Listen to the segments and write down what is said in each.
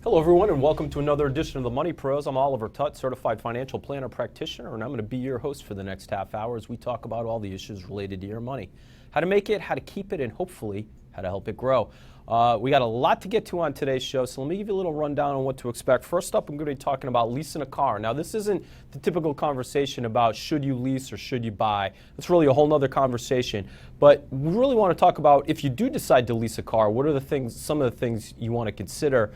Hello everyone and welcome to another edition of the Money Pros. I'm Oliver Tutt, Certified Financial Planner Practitioner, and I'm going to be your host for the next half hour as we talk about all the issues related to your money. How to make it, how to keep it, and hopefully how to help it grow. We got a lot to get to on today's show, so let me give you a little rundown on what to expect. First up, I'm going to be talking about leasing a car. Now, this isn't the typical conversation about should you lease or should you buy. It's really a whole nother conversation. But we really want to talk about if you do decide to lease a car, what are the things, some of the things you want to consider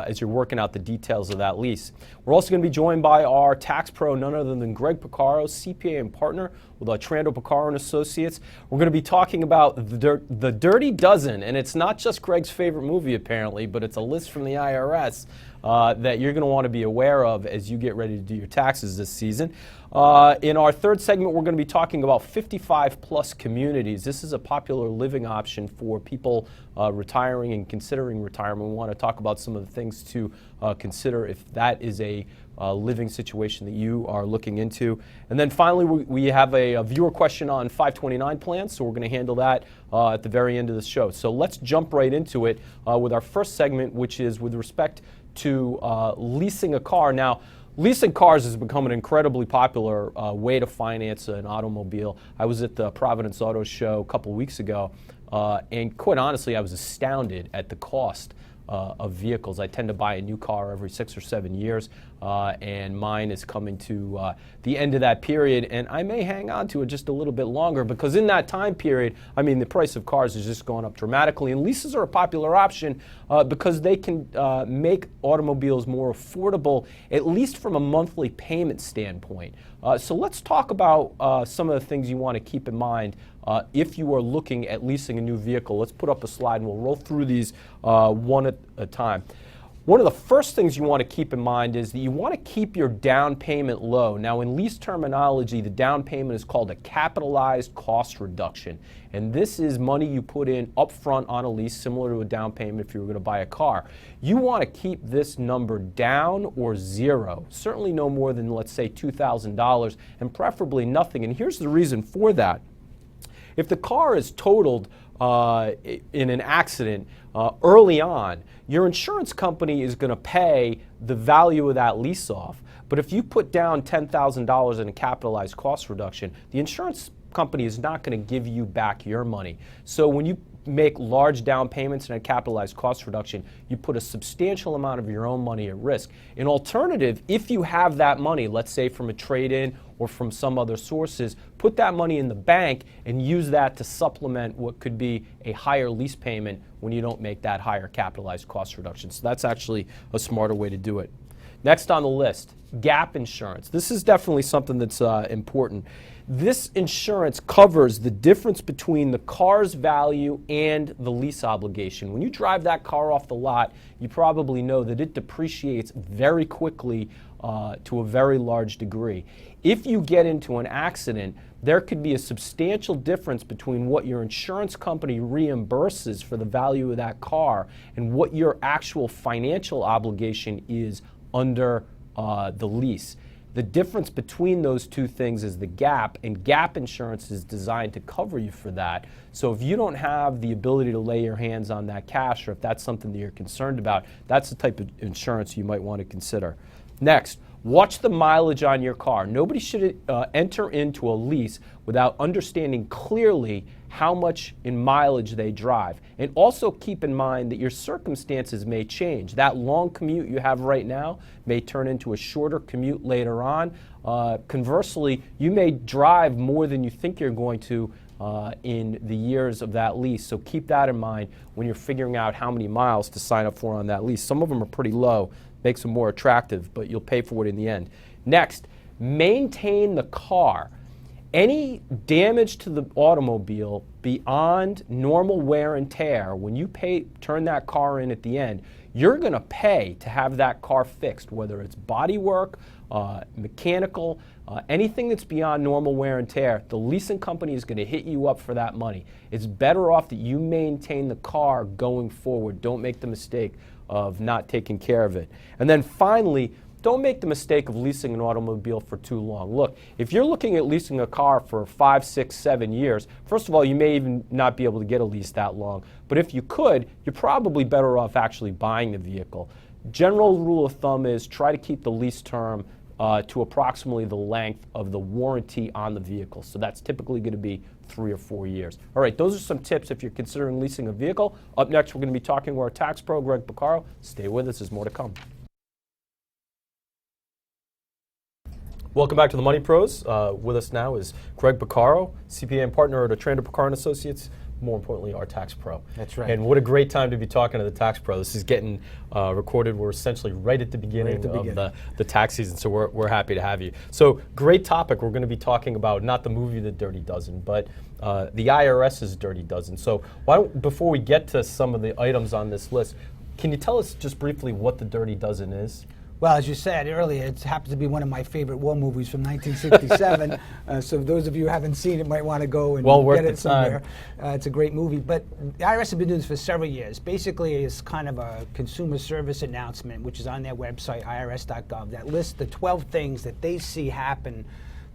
as you're working out the details of that lease. We're also going to be joined by our tax pro, none other than Greg Piccaro, CPA and partner with Trando Piccaro and Associates. We're going to be talking about the Dirty Dozen, and it's not just Greg's favorite movie apparently, but it's a list from the IRS that you're going to want to be aware of as you get ready to do your taxes this season. In our third segment, we're going to be talking about 55 plus communities. This is a popular living option for people retiring and considering retirement. We want to talk about some of the things to consider if that is a living situation that you are looking into. And then finally, we have a viewer question on 529 plans, so we're going to handle that at the very end of the show. So let's jump right into it with our first segment, which is with respect to leasing a car. Now, leasing cars has become an incredibly popular way to finance an automobile. I was at the Providence Auto Show a couple weeks ago, and quite honestly, I was astounded at the cost of vehicles. I tend to buy a new car every 6 or 7 years, and mine is coming to the end of that period, and I may hang on to it just a little bit longer because in that time period, I mean, the price of cars is just going up dramatically, and leases are a popular option because they can make automobiles more affordable, at least from a monthly payment standpoint. So let's talk about some of the things you want to keep in mind if you are looking at leasing a new vehicle. Let's put up a slide and we'll roll through these one at a time. One of the first things you want to keep in mind is that you want to keep your down payment low. Now, in lease terminology, the down payment is called a capitalized cost reduction. And this is money you put in upfront on a lease, similar to a down payment if you were going to buy a car. You want to keep this number down or zero, certainly no more than, let's say, $2,000, and preferably nothing. And here's the reason for that. If the car is totaled in an accident early on, your insurance company is going to pay the value of that lease off. But if you put down $10,000 in a capitalized cost reduction, the insurance company is not going to give you back your money. So when you make large down payments and a capitalized cost reduction, you put a substantial amount of your own money at risk. An alternative, if you have that money, let's say from a trade-in or from some other sources, put that money in the bank and use that to supplement what could be a higher lease payment when you don't make that higher capitalized cost reduction. So that's actually a smarter way to do it. Next on the list, gap insurance. This is definitely something that's important. This insurance covers the difference between the car's value and the lease obligation. When you drive that car off the lot, you probably know that it depreciates very quickly to a very large degree. If you get into an accident, there could be a substantial difference between what your insurance company reimburses for the value of that car and what your actual financial obligation is under the lease. The difference between those two things is the gap, and gap insurance is designed to cover you for that. So if you don't have the ability to lay your hands on that cash, or if that's something that you're concerned about, that's the type of insurance you might want to consider. Next, watch the mileage on your car. Nobody should enter into a lease without understanding clearly how much in mileage they drive. And also keep in mind that your circumstances may change. That long commute you have right now may turn into a shorter commute later on. Conversely, you may drive more than you think you're going to in the years of that lease. So keep that in mind when you're figuring out how many miles to sign up for on that lease. Some of them are pretty low, makes them more attractive, but you'll pay for it in the end. Next, maintain the car. Any damage to the automobile beyond normal wear and tear, when you turn that car in at the end, you're going to pay to have that car fixed, whether it's body work, mechanical, anything that's beyond normal wear and tear. The leasing company is going to hit you up for that money. It's better off that you maintain the car going forward. Don't make the mistake of not taking care of it. And then finally, don't make the mistake of leasing an automobile for too long. Look, if you're looking at leasing a car for 5, 6, 7 years, first of all, you may even not be able to get a lease that long. But if you could, you're probably better off actually buying the vehicle. General rule of thumb is try to keep the lease term to approximately the length of the warranty on the vehicle. So that's typically going to be 3 or 4 years. All right, those are some tips if you're considering leasing a vehicle. Up next, we're going to be talking to our tax pro, Greg Piccaro. Stay with us, there's more to come. Welcome back to the Money Pros. With us now is Greg Piccaro, CPA and partner at Trander Piccaro & Associates. More importantly, our tax pro. That's right. And what a great time to be talking to the tax pro. This is getting recorded. We're essentially right at the beginning of the tax season, so we're happy to have you. So great topic. We're going to be talking about not the movie The Dirty Dozen, but the IRS's Dirty Dozen. So why don't, before we get to some of the items on this list, can you tell us just briefly what the Dirty Dozen is? Well, as you said earlier, it happens to be one of my favorite war movies from 1967. So those of you who haven't seen it might want to go and get it somewhere. It's a great movie. But the IRS has been doing this for several years. Basically, it's kind of a consumer service announcement, which is on their website, irs.gov, that lists the 12 things that they see happen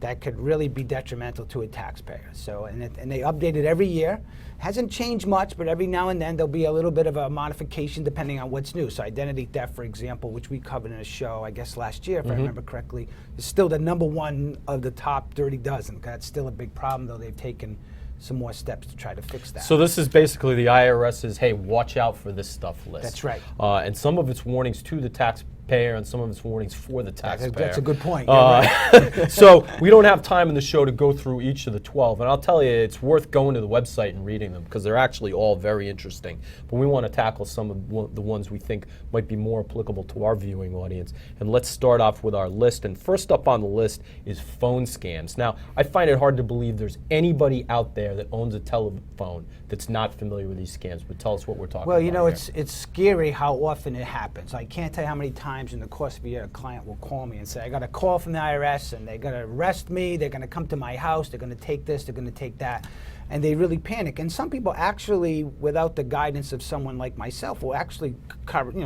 that could really be detrimental to a taxpayer. So, and they update it every year. Hasn't changed much, but every now and then there'll be a little bit of a modification depending on what's new. So identity theft, for example, which we covered in a show, I guess last year, if I remember correctly, is still the #1 of the top Dirty Dozen. That's still a big problem, though they've taken some more steps to try to fix that. So this is basically the IRS's, hey, watch out for this stuff list. That's right. And some of its warnings to the taxpayer and some of its warnings for the taxpayer. That's a good point. Right. So we don't have time in the show to go through each of the 12. And I'll tell you, it's worth going to the website and reading them because they're actually all very interesting. But we want to tackle some of the ones we think might be more applicable to our viewing audience. And let's start off with our list. And first up on the list is phone scams. Now, I find it hard to believe there's anybody out there that owns a telephone that's not familiar with these scams. But tell us what we're talking about. Well, you know, here. it's scary how often it happens. I can't tell you how many times in the course of a year a client will call me and say, I got a call from the IRS and they're going to arrest me, they're going to come to my house, they're going to take this, they're going to take that. And they really panic. And some people actually, without the guidance of someone like myself, will actually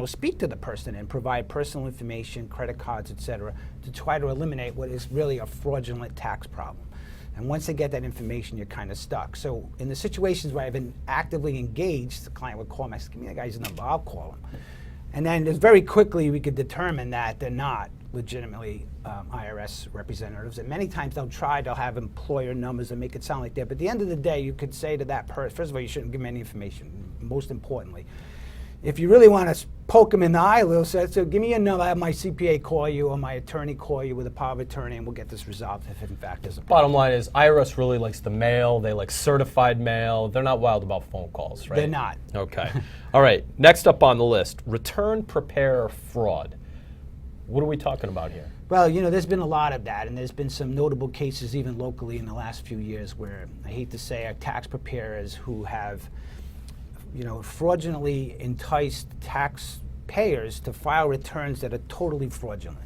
speak to the person and provide personal information, credit cards, etc., to try to eliminate what is really a fraudulent tax problem. And once they get that information, you're kind of stuck. So in the situations where I've been actively engaged, the client would call me, I said, give me that guy's number, I'll call him. And then just very quickly we could determine that they're not legitimately IRS representatives. And many times they'll have employer numbers and make it sound like that. But at the end of the day, you could say to that person, first of all, you shouldn't give them any information, most importantly. If you really want to poke them in the eye a little, so give me a number, I have my CPA call you or my attorney call you with a power of attorney and we'll get this resolved if in fact there's a problem. Bottom line is IRS really likes the mail, they like certified mail, they're not wild about phone calls, right? They're not. Okay. All right, next up on the list, return preparer fraud. What are we talking about here? Well, you know, there's been a lot of that, and there's been some notable cases even locally in the last few years where, I hate to say, are tax preparers who have fraudulently enticed taxpayers to file returns that are totally fraudulent.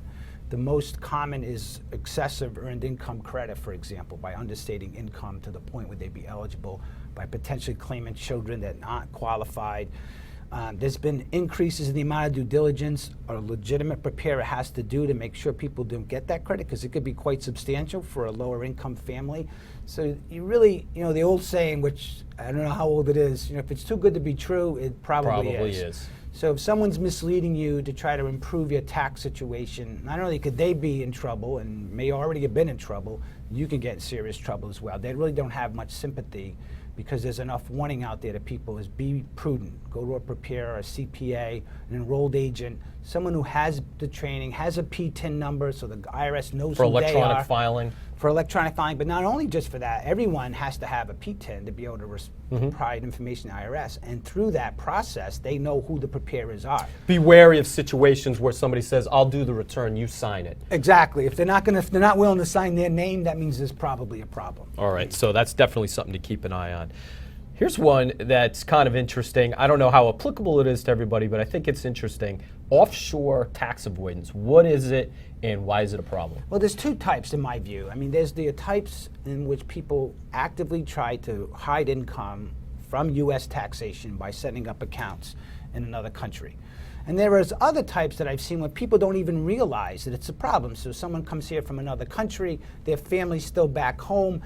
The most common is excessive earned income credit, for example, by understating income to the point where they'd be eligible, by potentially claiming children that aren't qualified. There's been increases in the amount of due diligence a legitimate preparer has to do to make sure people don't get that credit, because it could be quite substantial for a lower income family. So you really, the old saying, which I don't know how old it is, if it's too good to be true, it probably is. So if someone's misleading you to try to improve your tax situation, not only could they be in trouble and may already have been in trouble, you can get in serious trouble as well. They really don't have much sympathy, because there's enough warning out there to people is be prudent. Go to a preparer, a CPA, an enrolled agent, someone who has the training, has a PTIN number so the IRS knows who they are. For electronic filing? For electronic filing, but not only just for that, everyone has to have a PTIN to be able to provide information to the IRS. And through that process, they know who the preparers are. Be wary of situations where somebody says, I'll do the return, you sign it. Exactly. If they're not willing to sign their name, that means there's probably a problem. All right, so that's definitely something to keep an eye on. Here's one that's kind of interesting. I don't know how applicable it is to everybody, but I think it's interesting. Offshore tax avoidance. What is it and why is it a problem? Well, there's two types in my view. I mean, there's the types in which people actively try to hide income from U.S. taxation by setting up accounts in another country. And there is other types that I've seen where people don't even realize that it's a problem. So someone comes here from another country, their family's still back home,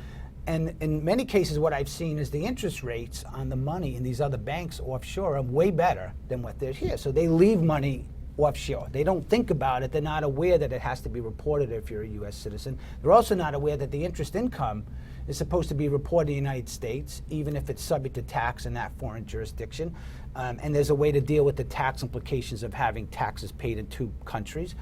and in many cases what I've seen is the interest rates on the money in these other banks offshore are way better than what they're here. So they leave money offshore. They don't think about it. They're not aware that it has to be reported if you're a U.S. citizen. They're also not aware that the interest income is supposed to be reported in the United States, even if it's subject to tax in that foreign jurisdiction. And there's a way to deal with the tax implications of having taxes paid in two countries.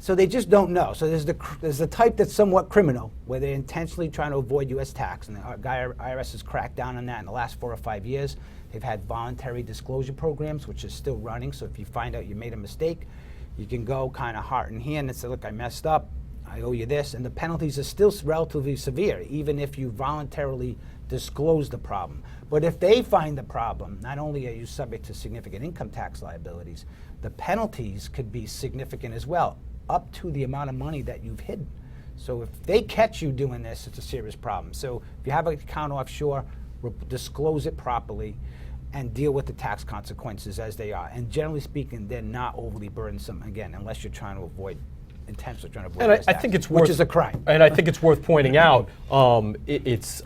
So they just don't know. So there's the type that's somewhat criminal, where they're intentionally trying to avoid U.S. tax. And the IRS has cracked down on that in the last 4 or 5 years. They've had voluntary disclosure programs, which is still running. So if you find out you made a mistake, you can go kind of heart in hand and say, look, I messed up. I owe you this. And the penalties are still relatively severe, even if you voluntarily disclose the problem. But if they find the problem, not only are you subject to significant income tax liabilities, the penalties could be significant as well, up to the amount of money that you've hidden. So if they catch you doing this, it's a serious problem. So if you have an account offshore, disclose it properly and deal with the tax consequences as they are. And generally speaking, they're not overly burdensome, again, unless you're trying to avoid intentionally trying to avoid And I think it's worth, which is a crime. And I think it's worth pointing out, if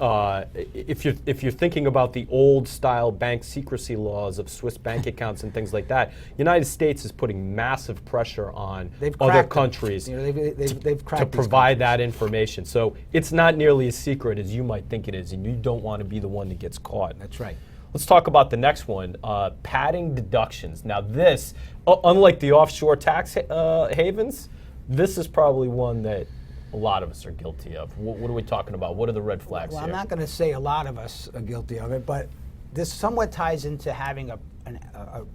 you're thinking about the old style bank secrecy laws of Swiss bank accounts and things like that, United States is putting massive pressure on other countries to provide that information. So it's not nearly as secret as you might think it is, and you don't want to be the one that gets caught. That's right. Let's talk about the next one, padding deductions. Now this, unlike the offshore tax havens, this is probably one that a lot of us are guilty of. What are we talking about? What are the red flags here? I'm not going to say a lot of us are guilty of it, but this somewhat ties into having a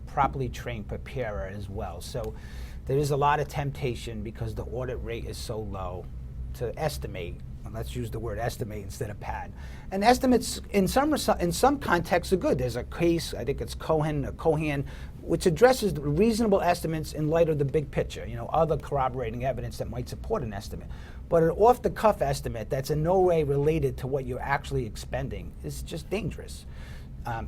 properly trained preparer as well. So there is a lot of temptation, because the audit rate is so low, to estimate. Let's use the word estimate instead of pad. And estimates in some contexts are good. There's a case, I think it's Cohen, which addresses the reasonable estimates in light of the big picture, other corroborating evidence that might support an estimate. But an off-the-cuff estimate that's in no way related to what you're actually expending is just dangerous.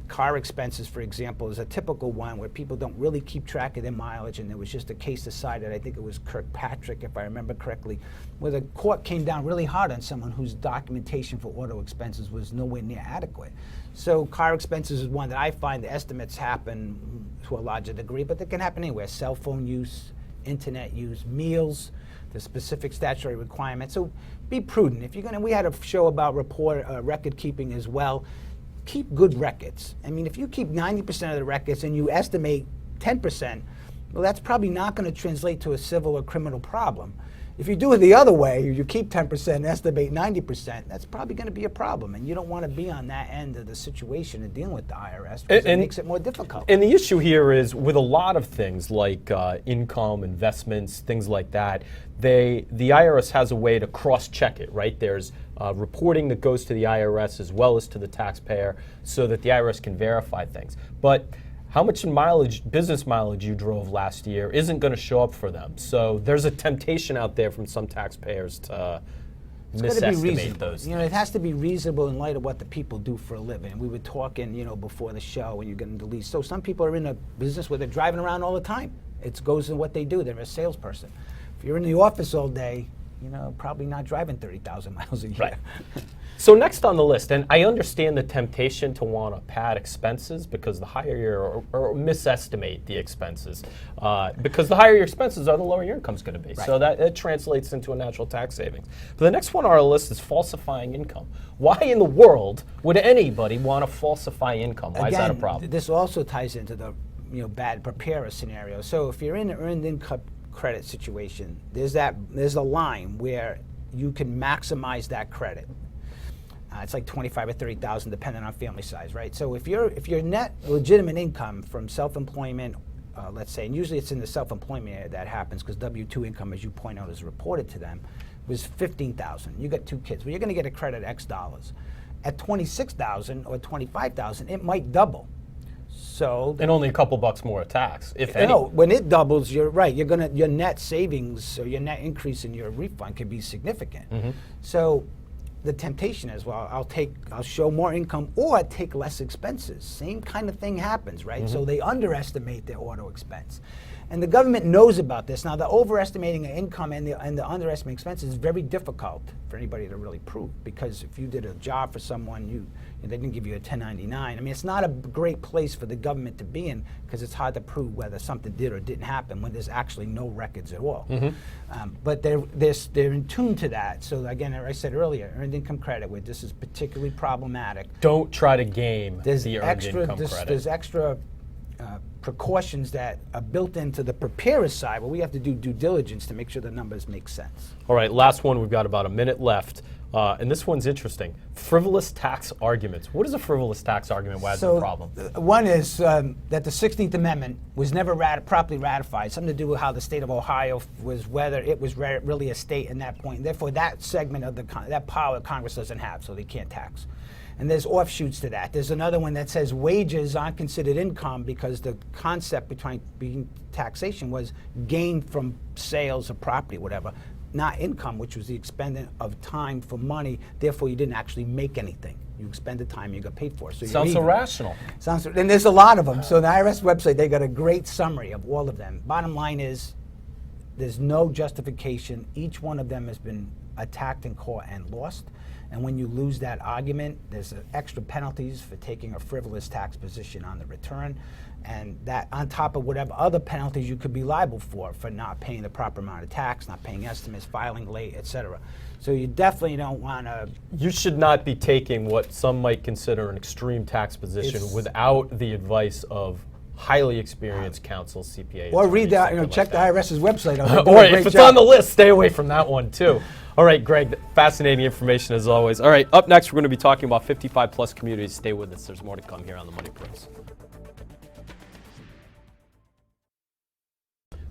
Car expenses, for example, is a typical one where people don't really keep track of their mileage, and there was just a case decided, I think it was Kirkpatrick, if I remember correctly, where the court came down really hard on someone whose documentation for auto expenses was nowhere near adequate. So car expenses is one that I find the estimates happen to a larger degree, but they can happen anywhere. Cell phone use, internet use, meals, the specific statutory requirements. So be prudent. If you're going to, we had a show about record keeping as well. Keep good records. I mean, if you keep 90% of the records and you estimate 10%, well, that's probably not going to translate to a civil or criminal problem. If you do it the other way, you keep 10% and estimate 90%, that's probably going to be a problem. And you don't want to be on that end of the situation and dealing with the IRS, because it makes it more difficult. And the issue here is with a lot of things like income, investments, things like that, the IRS has a way to cross-check it, right? There's reporting that goes to the IRS as well as to the taxpayer, so that the IRS can verify things. But how much business mileage you drove last year isn't going to show up for them. So there's a temptation out there from some taxpayers to misestimate those things. It has to be reasonable in light of what the people do for a living. We were talking, before the show when you're getting the lease. So some people are in a business where they're driving around all the time. It goes in what they do. They're a salesperson. If you're in the office all day, probably not driving 30,000 miles a year. Right. So next on the list, and I understand the temptation to want to pad expenses, because the higher your, or misestimate the expenses, because the higher your expenses are, the lower your income's going to be. Right. So that translates into a natural tax savings. But the next one on our list is falsifying income. Why in the world would anybody want to falsify income? Why is that a problem? This also ties into the bad preparer scenario. So if you're in an earned income credit situation, there's a line where you can maximize that credit. It's like 25 or 30,000, depending on family size, right? So if your net legitimate income from self-employment, let's say, and usually it's in the self-employment area that happens, because W-2 income, as you point out, is reported to them, was 15,000. You got 2 kids. Well, you're going to get a credit X dollars. At 26,000 or 25,000, it might double. So and only a couple bucks more of tax, if any. No, when it doubles, you're right. Your net savings or your net increase in your refund could be significant. Mm-hmm. So the temptation is, well, I'll show more income or take less expenses. Same kind of thing happens, right? Mm-hmm. So they underestimate their auto expense. And the government knows about this. Now, the overestimating of income and the underestimating expenses is very difficult for anybody to really prove, because if you did a job for someone, they didn't give you a 1099. I mean, it's not a great place for the government to be in, because it's hard to prove whether something did or didn't happen when there's actually no records at all. But they're in tune to that. So again, as I said earlier, earned income credit, where this is particularly problematic. Don't try to game There's the earned income credit. There's extra precautions that are built into the preparer's side, where we have to do due diligence to make sure the numbers make sense. All right, last one. We've got about a minute left. And this one's interesting. Frivolous tax arguments. What is a frivolous tax argument? Why is it a problem? One is that the 16th Amendment was never properly ratified. Something to do with how the state of Ohio was, whether it was really a state in that point. Therefore, that segment of that power Congress doesn't have, so they can't tax. And there's offshoots to that. There's another one that says wages aren't considered income, because the concept being taxation was gain from sales of property, whatever, not income, which was the expending of time for money. Therefore, you didn't actually make anything. You expended time, you got paid for it. So sounds irrational. And there's a lot of them. So the IRS website, they got a great summary of all of them. Bottom line is, there's no justification. Each one of them has been attacked in court and lost. And when you lose that argument, there's extra penalties for taking a frivolous tax position on the return. And that on top of whatever other penalties you could be liable for not paying the proper amount of tax, not paying estimates, filing late, etc. So you definitely don't want to. You should not be taking what some might consider an extreme tax position without the advice of highly experienced counsel, CPA. Or read that, check the IRS's website out. Or if it's on the list, stay away from that one too. All right, Greg, fascinating information as always. All right, up next, we're going to be talking about 55 plus communities. Stay with us. There's more to come here on the Money Pros.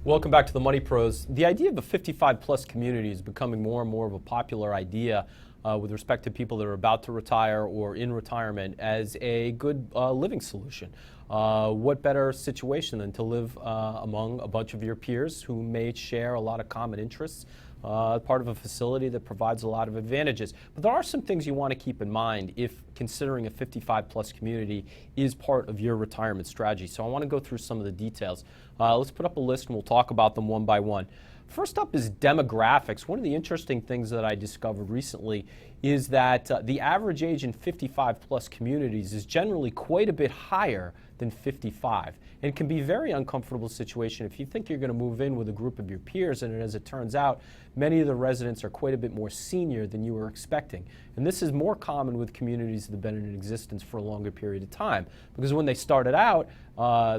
Welcome back to the Money Pros. The idea of a 55 plus community is becoming more and more of a popular idea with respect to people that are about to retire or in retirement as a good living solution. What better situation than to live among a bunch of your peers who may share a lot of common interests, part of a facility that provides a lot of advantages. But there are some things you want to keep in mind if considering a 55 plus community is part of your retirement strategy. So I want to go through some of the details. Let's put up a list and we'll talk about them one by one. First up is demographics. One of the interesting things that I discovered recently is that the average age in 55 plus communities is generally quite a bit higher than 55. And it can be a very uncomfortable situation if you think you're going to move in with a group of your peers, and as it turns out, many of the residents are quite a bit more senior than you were expecting. And this is more common with communities that have been in existence for a longer period of time. Because when they started out,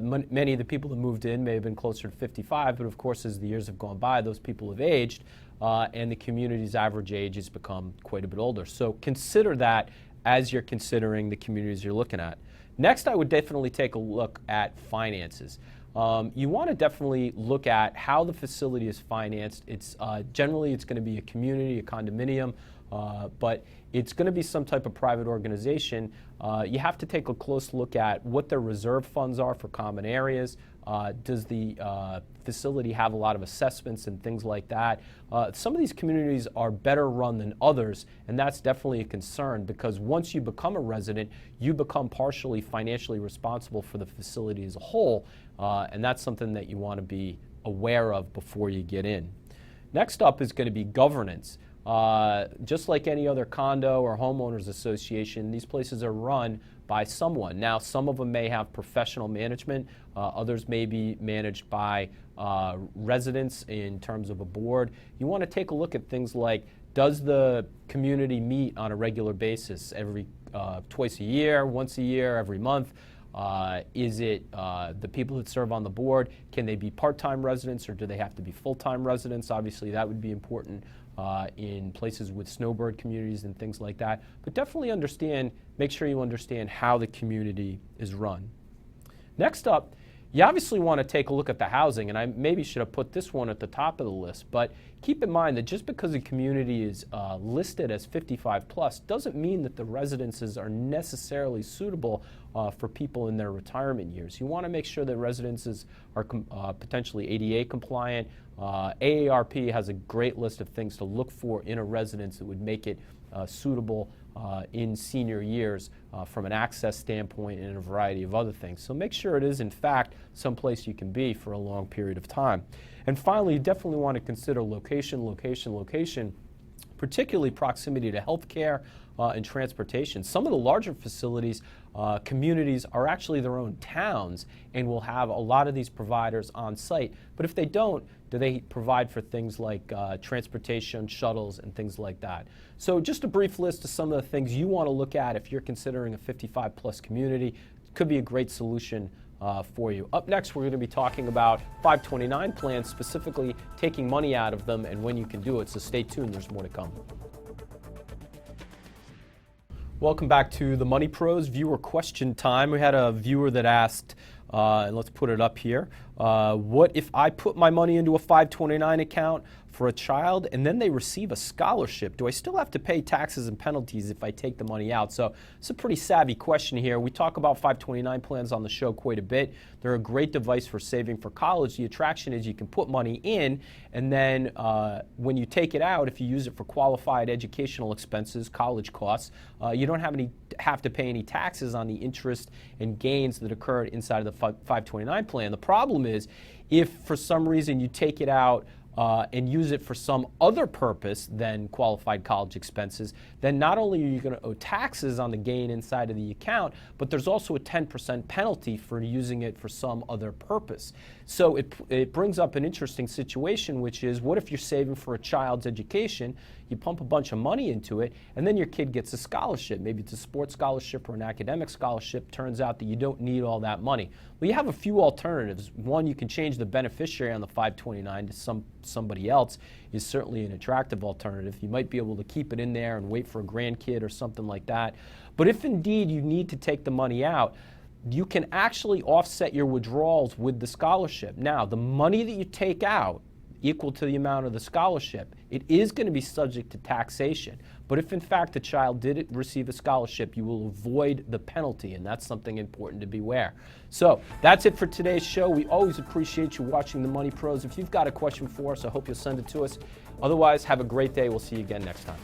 many of the people that moved in may have been closer to 55, but of course as the years have gone by, those people have aged, and the community's average age has become quite a bit older. So consider that as you're considering the communities you're looking at. Next, I would definitely take a look at finances. You want to definitely look at how the facility is financed. It's generally it's going to be a community, a condominium, but it's going to be some type of private organization. You have to take a close look at what their reserve funds are for common areas. Does the facility have a lot of assessments and things like that? Some of these communities are better run than others, and that's definitely a concern, because once you become a resident, you become partially financially responsible for the facility as a whole, and that's something that you want to be aware of before you get in. Next up is going to be governance. Just like any other condo or homeowners association, these places are run by someone. Now, some of them may have professional management. Others may be managed by residents in terms of a board. You want to take a look at things like, does the community meet on a regular basis, every twice a year, once a year, every month? Is it the people that serve on the board, can they be part-time residents or do they have to be full-time residents? Obviously, that would be important in places with snowbird communities and things like that. But definitely make sure you understand how the community is run. Next up, you obviously want to take a look at the housing, and I maybe should have put this one at the top of the list, but keep in mind that just because a community is listed as 55 plus doesn't mean that the residences are necessarily suitable for people in their retirement years. You want to make sure that residences are potentially ADA compliant. AARP has a great list of things to look for in a residence that would make it suitable in senior years from an access standpoint and a variety of other things. So make sure it is, in fact, someplace you can be for a long period of time. And finally, you definitely want to consider location, location, location, particularly proximity to healthcare and transportation. Some of the larger facilities, communities, are actually their own towns and will have a lot of these providers on site. But if they don't, do they provide for things like transportation, shuttles, and things like that? So just a brief list of some of the things you want to look at if you're considering a 55-plus community. Could be a great solution for you. Up next, we're going to be talking about 529 plans, specifically taking money out of them and when you can do it. So stay tuned, there's more to come. Welcome back to the Money Pros viewer question time. We had a viewer that asked, and let's put it up here, what if I put my money into a 529 account for a child and then they receive a scholarship? Do I still have to pay taxes and penalties if I take the money out? So it's a pretty savvy question here. We talk about 529 plans on the show quite a bit. They're a great device for saving for college. The attraction is you can put money in, and then when you take it out, if you use it for qualified educational expenses, college costs, you don't have to pay any taxes on the interest and gains that occurred inside of the 529 plan. The problem is if for some reason you take it out and use it for some other purpose than qualified college expenses, then not only are you going to owe taxes on the gain inside of the account, but there's also a 10% penalty for using it for some other purpose. So it brings up an interesting situation, which is, what if you're saving for a child's education, you pump a bunch of money into it, and then your kid gets a scholarship, maybe it's a sports scholarship or an academic scholarship. Turns out that you don't need all that money. Well, you have a few alternatives. One, you can change the beneficiary on the 529 to somebody else, is certainly an attractive alternative. You might be able to keep it in there and wait for a grandkid or something like that. But if indeed you need to take the money out, you can actually offset your withdrawals with the scholarship. Now, the money that you take out, equal to the amount of the scholarship, it is going to be subject to taxation. But if in fact the child did receive a scholarship, you will avoid the penalty, and that's something important to beware. So that's it for today's show. We always appreciate you watching the Money Pros. If you've got a question for us, I hope you'll send it to us. Otherwise, have a great day. We'll see you again next time.